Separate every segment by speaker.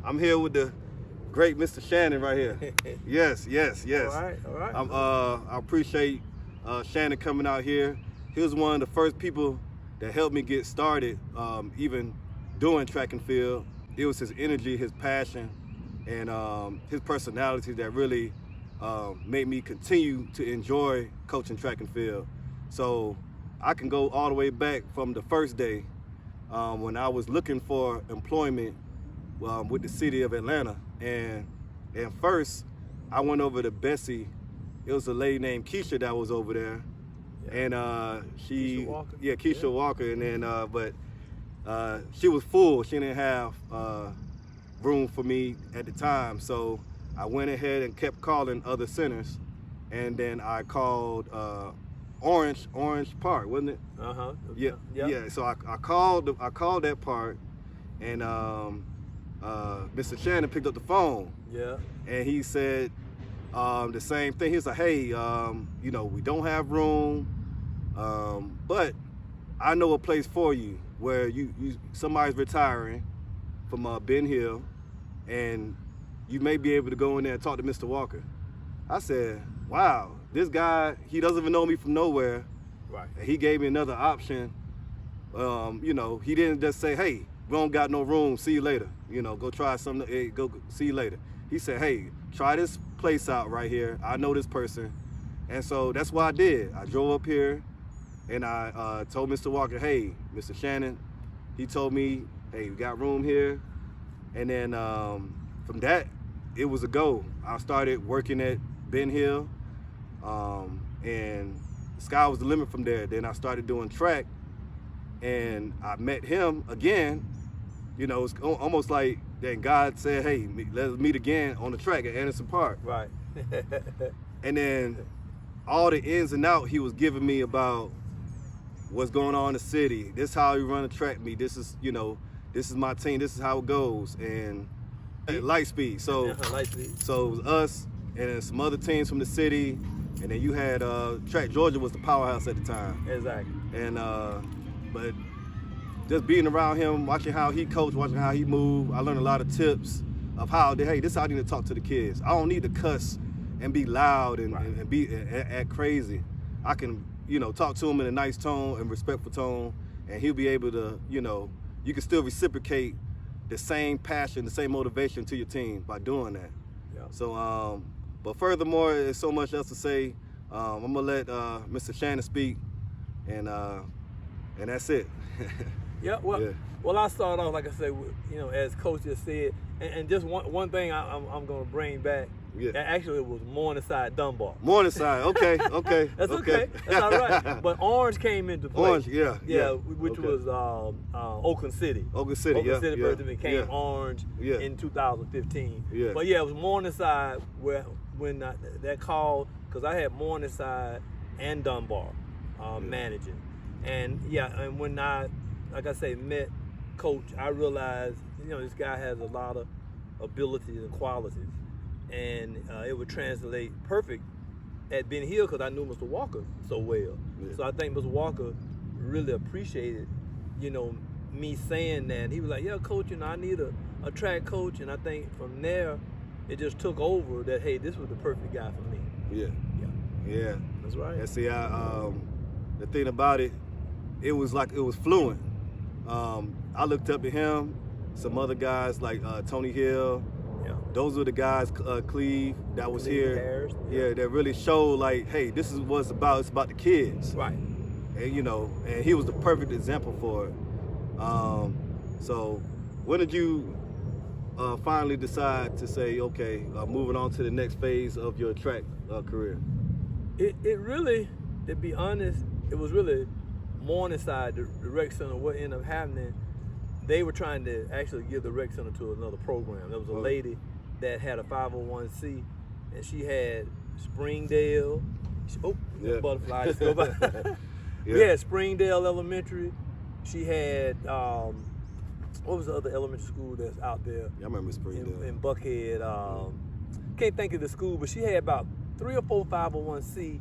Speaker 1: I'm here with the great Mr. Shannon right here. Yes.
Speaker 2: All right.
Speaker 1: I appreciate Shannon coming out here. He was one of the first people that helped me get started, even doing track and field. It was his energy, his passion, and his personality that really made me continue to enjoy coaching track and field. So I can go all the way back from the first day when I was looking for employment with the city of Atlanta. And first, I went over to Bessie. It was a lady named Keisha that was over there. And
Speaker 2: Keisha Walker.
Speaker 1: Keisha Walker. And then, but she was full. She didn't have room for me at the time. So I went ahead and kept calling other centers. And then I called Orange Park, wasn't it? Yeah. So I called that park, and Mr. Shannon picked up the phone.
Speaker 2: Yeah.
Speaker 1: And he said the same thing. He was like, "Hey, we don't have room, but I know a place for you where somebody's retiring from Ben Hill, and you may be able to go in there and talk to Mr. Walker." I said, "Wow, this guy, he doesn't even know me from nowhere."
Speaker 2: Right.
Speaker 1: And he gave me another option. He didn't just say, "Hey, we don't got no room, see you later. Go try something, hey, go see you later." He said, "Hey, try this place out right here. I know this person." And so that's what I did. I drove up here and I told Mr. Walker, "Hey, Mr. Shannon," he told me, "Hey, we got room here." And then from that, it was a go. I started working at Ben Hill, and the sky was the limit from there. Then I started doing track, and I met him again. It's almost like that God said, "Hey, let's meet again on the track at Anderson Park."
Speaker 2: Right.
Speaker 1: And then all the ins and outs he was giving me about what's going on in the city. This is how you run a track meet. This is my team. This is how it goes. And Lightspeed. So
Speaker 2: Lightspeed.
Speaker 1: So it was us and then some other teams from the city. And then you had Track Georgia was the powerhouse at the time.
Speaker 2: Exactly.
Speaker 1: And but just being around him, watching how he coached, watching how he moved, I learned a lot of tips of hey, this is how I need to talk to the kids. I don't need to cuss and be loud and,
Speaker 2: right.
Speaker 1: and be act crazy. I can, talk to him in a nice tone and respectful tone, and he'll be able to, you can still reciprocate the same passion, the same motivation to your team by doing that.
Speaker 2: Yeah.
Speaker 1: So, but furthermore, there's so much else to say. I'm gonna let Mr. Shannon speak, and that's it.
Speaker 2: Yeah. Well, I start off, like I said, as Coach just said, and just one thing I'm gonna bring back.
Speaker 1: Yeah.
Speaker 2: Actually, it was Morningside Dunbar.
Speaker 1: Morningside, okay.
Speaker 2: That's okay. That's all right. But Orange came into play.
Speaker 1: Orange, yeah.
Speaker 2: Which was Oakland City.
Speaker 1: Oakland City
Speaker 2: first became Orange in 2015.
Speaker 1: Yeah.
Speaker 2: But yeah, it was Morningside when that call, because I had Morningside and Dunbar managing, and when I, like I say, met Coach, I realized this guy has a lot of abilities and qualities. And it would translate perfect at Ben Hill because I knew Mr. Walker so well.
Speaker 1: Yeah.
Speaker 2: So I think Mr. Walker really appreciated, me saying that. He was like, "Yeah, Coach, I need a track coach." And I think from there, it just took over that, hey, this was the perfect guy for me.
Speaker 1: Yeah.
Speaker 2: That's right.
Speaker 1: And see, the thing about it, it was fluent. I looked up to him, some other guys like Tony Hill. Those were the guys, Cleve, that was here.
Speaker 2: Harris,
Speaker 1: that really showed like, hey, this is what it's about. It's about the kids.
Speaker 2: Right.
Speaker 1: And and he was the perfect example for it. So when did you finally decide to say, okay, moving on to the next phase of your track career?
Speaker 2: It really, to be honest, it was really Morningside, the rec center. What ended up happening, they were trying to actually give the rec center to another program. There was a lady that had a 501c, and she had Springdale. Butterfly just go by. We had Springdale Elementary. She had what was the other elementary school that's out there?
Speaker 1: Yeah, I remember Springdale.
Speaker 2: In Buckhead. Can't think of the school, but she had about 3 or 4 501c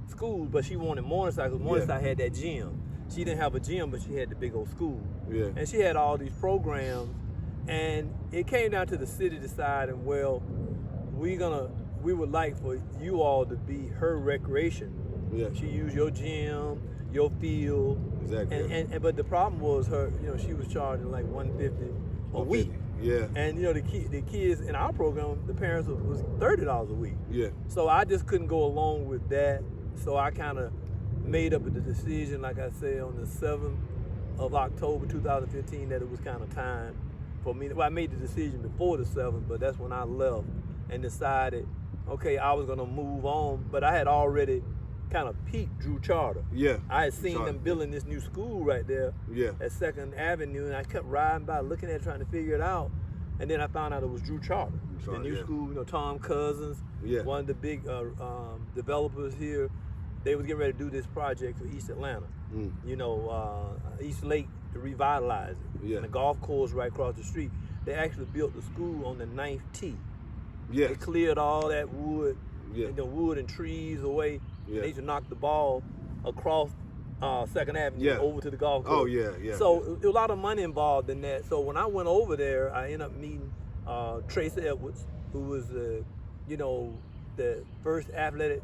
Speaker 2: schools, but she wanted Morningside because Morningside had that gym. She didn't have a gym, but she had the big old school.
Speaker 1: Yeah.
Speaker 2: And she had all these programs And it came down to the city deciding, well, we would like for you all to be her recreation.
Speaker 1: Yeah.
Speaker 2: She used your gym, your field.
Speaker 1: Exactly.
Speaker 2: And but the problem was her, she was charging like $150 a week.
Speaker 1: Yeah.
Speaker 2: And the kids in our program, the parents was $30 a week.
Speaker 1: Yeah.
Speaker 2: So I just couldn't go along with that. So I kind of made up the decision, like I said, on the 7th of October 2015, that it was kind of time for me. Well, I made the decision before the 7th, but that's when I left and decided, okay, I was gonna move on. But I had already kind of peaked Drew Charter.
Speaker 1: Yeah.
Speaker 2: I had seen them building this new school right there at 2nd Avenue, and I kept riding by, looking at it, trying to figure it out. And then I found out it was Drew Charter. The new school, Tom Cousins, one of the big developers here. They was getting ready to do this project for East Atlanta. East Lake, to revitalize it.
Speaker 1: Yeah.
Speaker 2: And the golf course right across the street. They actually built the school on the 9th tee.
Speaker 1: Yeah.
Speaker 2: They cleared all that wood,
Speaker 1: Yeah.
Speaker 2: and the wood and trees away.
Speaker 1: Yeah.
Speaker 2: They used to knock the ball across 2nd Avenue over to the golf course.
Speaker 1: Oh, yeah, yeah.
Speaker 2: So there was a lot of money involved in that. So when I went over there, I ended up meeting Tracy Edwards, who was the first athletic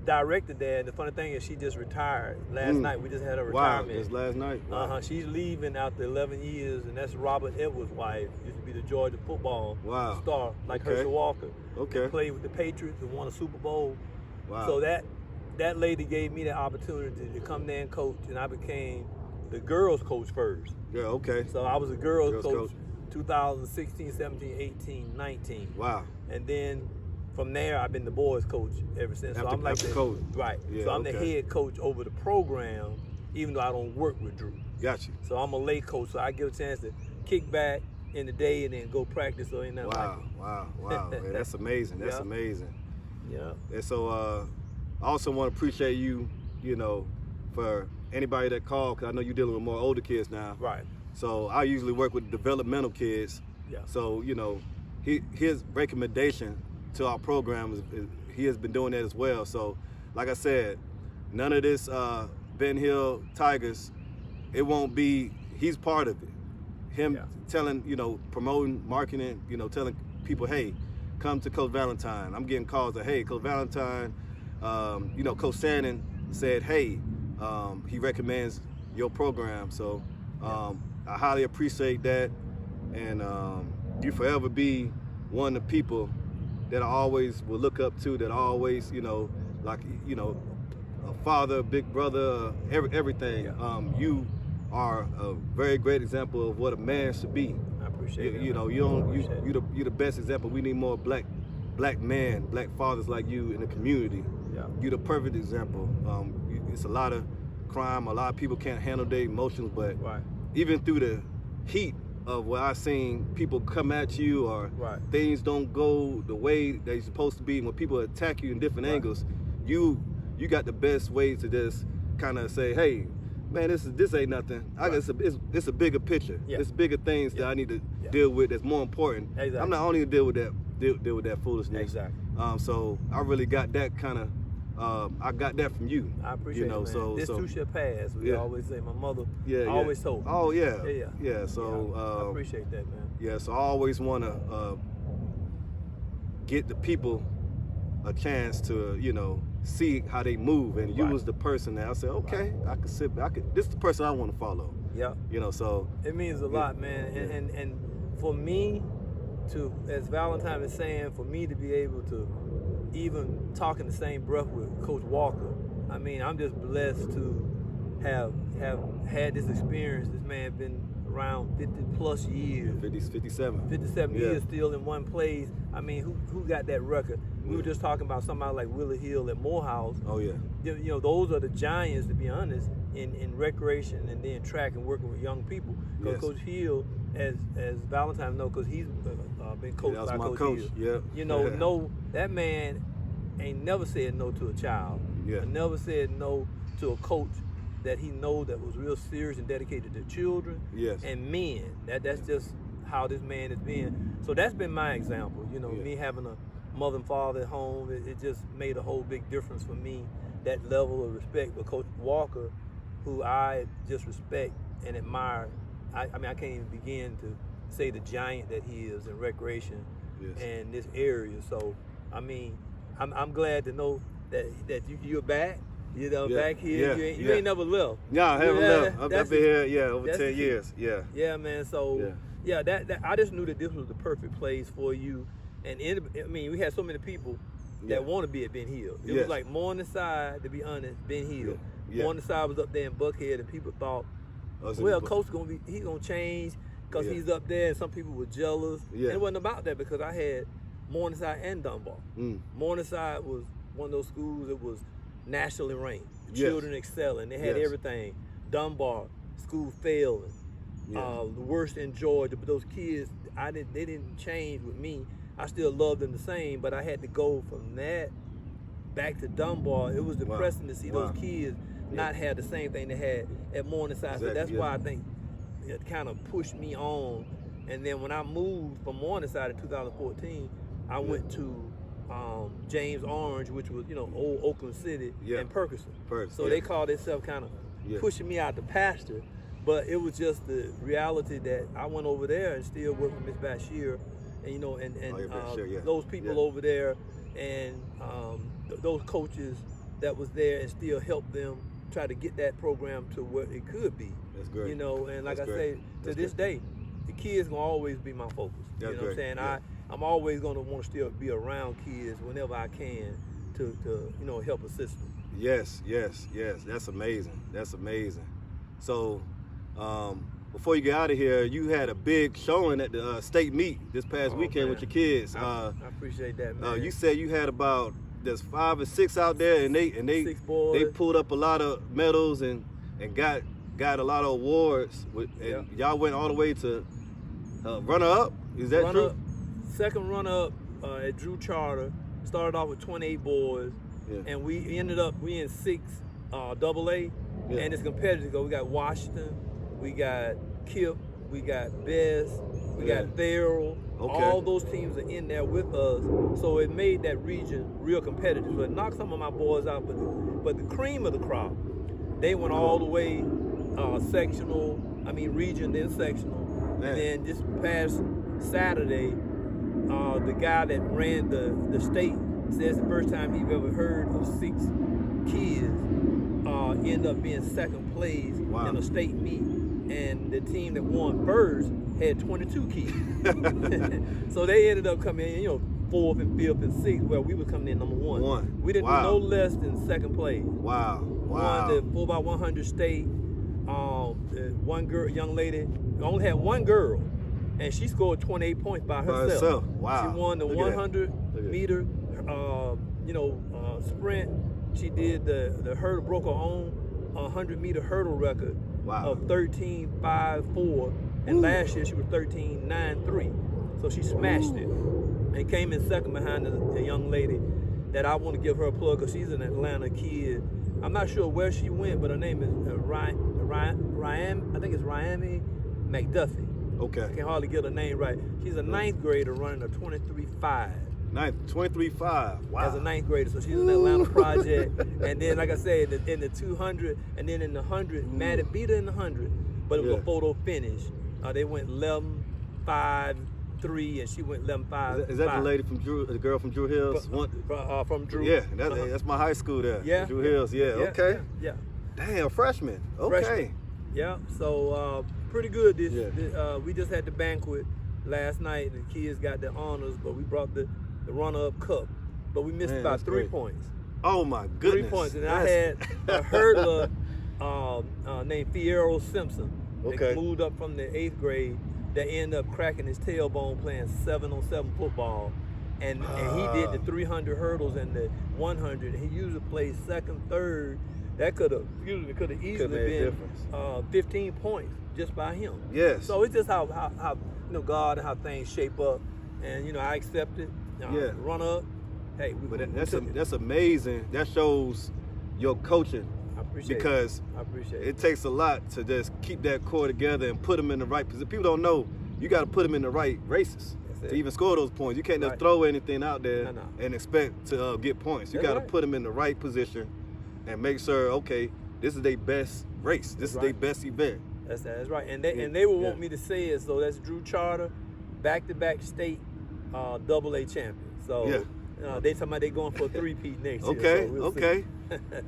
Speaker 2: director there. And the funny thing is, she just retired last night. We just had her retirement.
Speaker 1: Wow, just last night. Wow.
Speaker 2: She's leaving after 11 years, and that's Robert Edwards' wife. Used to be the Georgia football star, like Herschel Walker.
Speaker 1: Okay.
Speaker 2: Played with the Patriots and won a Super Bowl.
Speaker 1: Wow.
Speaker 2: So that lady gave me the opportunity to come there and coach, and I became the girls coach first.
Speaker 1: Yeah, okay.
Speaker 2: So I was a girls coach 2016, 17, 18, 19.
Speaker 1: Wow.
Speaker 2: And then from there, I've been the boys coach ever since. So I'm like the
Speaker 1: coach.
Speaker 2: Right.
Speaker 1: Yeah,
Speaker 2: so I'm the head coach over the program, even though I don't work with Drew.
Speaker 1: Gotcha.
Speaker 2: So I'm a lay coach, so I get a chance to kick back in the day and then go practice or anything like that.
Speaker 1: Wow. Man, that's amazing. That's amazing.
Speaker 2: Yeah.
Speaker 1: And so I also want to appreciate you, for anybody that called, because I know you're dealing with more older kids now.
Speaker 2: Right.
Speaker 1: So I usually work with developmental kids. Yeah. So, his recommendation to our program is he has been doing that as well. So, like I said, none of this Ben Hill Tigers, it won't be, he's part of it. Him telling, promoting, marketing, telling people, hey, come to Coach Valentine. I'm getting calls that, hey, Coach Valentine, Coach Shannon said, hey, he recommends your program. So I highly appreciate that. And you forever be one of the people that I always will look up to, that I always, a father, big brother, everything. You are a very great example of what a man should be.
Speaker 2: I appreciate it.
Speaker 1: You're the best example. We need more black men, black fathers like you in the community. Yeah. You're the perfect example. It's a lot of crime. A lot of people can't handle their emotions, but even through the heat of what I've seen people come at you, or things don't go the way they're supposed to be, when people attack you in different angles, you got the best ways to just kind of say, hey, man, this ain't nothing. I guess it's a bigger picture. Yeah. It's bigger things that I need to deal with that's more important. Exactly. I'm not only gonna deal with that foolishness. Exactly. So I really got that kind of I got that from you.
Speaker 2: I appreciate it, man.
Speaker 1: So
Speaker 2: this too shall pass. We always say. My mother always told me.
Speaker 1: Oh yeah. So
Speaker 2: I appreciate that, man.
Speaker 1: Yeah. So I always want to get the people a chance to see how they move, and you was the person that I said, okay, I could sit back. This is the person I want to follow. Yeah. So
Speaker 2: it means a lot, man. And for me to, as Valentine is saying, for me to be able to even talk in the same breath with Coach Walker, I mean, I'm just blessed to have had this experience. This man been around 50 plus years. 57 years still in one place. I mean, who got that record? We were just talking about somebody like Willie Hill at Morehouse.
Speaker 1: Oh yeah.
Speaker 2: Those are the giants, to be honest, in recreation and then track and working with young people. Because Coach Hill, as Valentine knows, because he's been coached by Coach Hill. Yeah. That man ain't never said no to a child. Yeah. Never said no to a coach that he know that was real serious and dedicated to children and men. That's just how this man has been. So that's been my example. Me having a mother and father at home, it just made a whole big difference for me, that level of respect. But Coach Walker, who I just respect and admire I mean, I can't even begin to say the giant that he is in recreation and this area. So, I mean, I'm glad to know that you're back. You know, back here. You ain't never left.
Speaker 1: No, I haven't left. I've been here, over 10 years. Yeah.
Speaker 2: Yeah, man. So, that I just knew that this was the perfect place for you. And I mean, we had so many people that want to be at Ben Hill. It was like Morningside, to be honest, Ben Hill. Morningside was up there in Buckhead, and people thought, well, Coach he's gonna change because he's up there, and some people were jealous. And it wasn't about that, because I had Morningside and Dunbar. Morningside was one of those schools that was nationally ranked. The children excelling. They had everything. Dunbar, school failing. The worst in Georgia. But those kids, they didn't change with me. I still loved them the same, but I had to go from that back to Dunbar. It was depressing to see those kids not have the same thing they had at Morningside. So that's why I think it kind of pushed me on. And then when I moved from Morningside in 2014, I went to James Orange, which was, old Oakland City, and Perkerson. So they called themselves kind of pushing me out the pasture. But it was just the reality that I went over there and still worked with Miss Bashir, and those people over there, and those coaches that was there, and still helped them try to get that program to where it could be.
Speaker 1: That's great.
Speaker 2: And like I say, to this day, the kids gonna always be my focus. You know what I'm saying? I'm always gonna want to still be around kids whenever I can to help assist them.
Speaker 1: Yes. That's amazing. So, before you get out of here, you had a big showing at the state meet this past weekend with your kids.
Speaker 2: I appreciate that, man.
Speaker 1: You said you had about there's 5 or 6 out there, and they pulled up a lot of medals and got a lot of awards. Y'all went all the way to runner up. Is that true?
Speaker 2: Second runner up at Drew Charter. Started off with 28 boys, and we ended up in 6 AA, and it's competitive. We got Washington, we got Kip, we got Bess, we got Farrell. All those teams are in there with us, so it made that region real competitive. So it knocked some of my boys out, but the cream of the crop, they went all the way region, then sectional. And then this past Saturday, the guy that ran the state says the first time he've ever heard of 6 kids end up being second place in a state meet. And the team that won first had 22 kids. So they ended up coming in, 4th and 5th and 6th, where we was coming in number 1. We didn't do no less than second place. Won the 4x100 state. One girl, young lady, only had one girl, and she scored 28 points by herself.
Speaker 1: Wow.
Speaker 2: She won the 100 meter, sprint. She did the hurdle, broke her own 100-meter hurdle record of 13.54, and last year she was 13.93. So she smashed it and came in second behind the young lady that I want to give her a plug, because she's an Atlanta kid. I'm not sure where she went, but her name is Ryan. I think it's Ryami McDuffie.
Speaker 1: Okay.
Speaker 2: I can hardly get her name right. She's a 9th grader running a 23.5.
Speaker 1: 23.5. Wow.
Speaker 2: As a 9th grader, so she's an Atlanta project. And then, like I said, in the 200, and then in the 100, Maddie beat her in the 100, but it was a photo finish. They went 11.53, and she went 11.5.
Speaker 1: Is that the lady from Drew, the girl from Drew Hills?
Speaker 2: From Drew.
Speaker 1: Yeah, that's my high school there.
Speaker 2: Yeah.
Speaker 1: Drew Hills. Yeah. Okay.
Speaker 2: Yeah.
Speaker 1: Damn, freshman. Okay.
Speaker 2: Freshman. Yeah. So pretty good. We just had the banquet last night. The kids got the honors, but we brought the runner-up cup, but we missed about 3 points.
Speaker 1: Oh my goodness!
Speaker 2: 3 points, and I had a hurdler named Fierro Simpson that moved up from the 8th grade that ended up cracking his tailbone playing 7-on-7 football, and he did the 300 hurdles and the 100. And he usually plays second, third. That could have easily been 15 points just by him.
Speaker 1: Yes.
Speaker 2: So it's just how God and how things shape up, and I accept it. Run up. Hey,
Speaker 1: that's amazing. That shows your coaching.
Speaker 2: I appreciate
Speaker 1: because it takes a lot to just keep that core together and put them in the right position. People don't know you got to put them in the right races to even score those points. You can't just throw anything out there and expect to get points. You got to put them in the right position and make sure, okay, this is their best race. This is their best event.
Speaker 2: That's right. And they would want me to say it. So that's Drew Charter, back-to-back state AA champion. So they talking about they going for a three-peat next year.
Speaker 1: Okay,
Speaker 2: So we'll
Speaker 1: okay.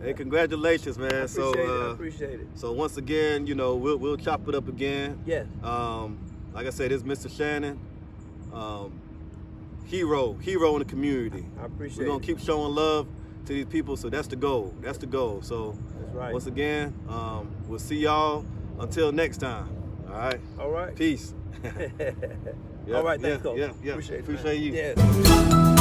Speaker 1: Hey, congratulations, man.
Speaker 2: I appreciate it.
Speaker 1: So once again, you know, we'll chop it up again.
Speaker 2: Yes.
Speaker 1: Like I said, this is Mr. Shannon. Hero in the community.
Speaker 2: I appreciate
Speaker 1: We're gonna keep showing love to these people, so that's the goal. So
Speaker 2: that's right.
Speaker 1: Once again, we'll see y'all until next time. All right.
Speaker 2: All right.
Speaker 1: Peace.
Speaker 2: All right, thanks, Coach.
Speaker 1: Yeah.
Speaker 2: Appreciate
Speaker 1: you.
Speaker 2: Yes.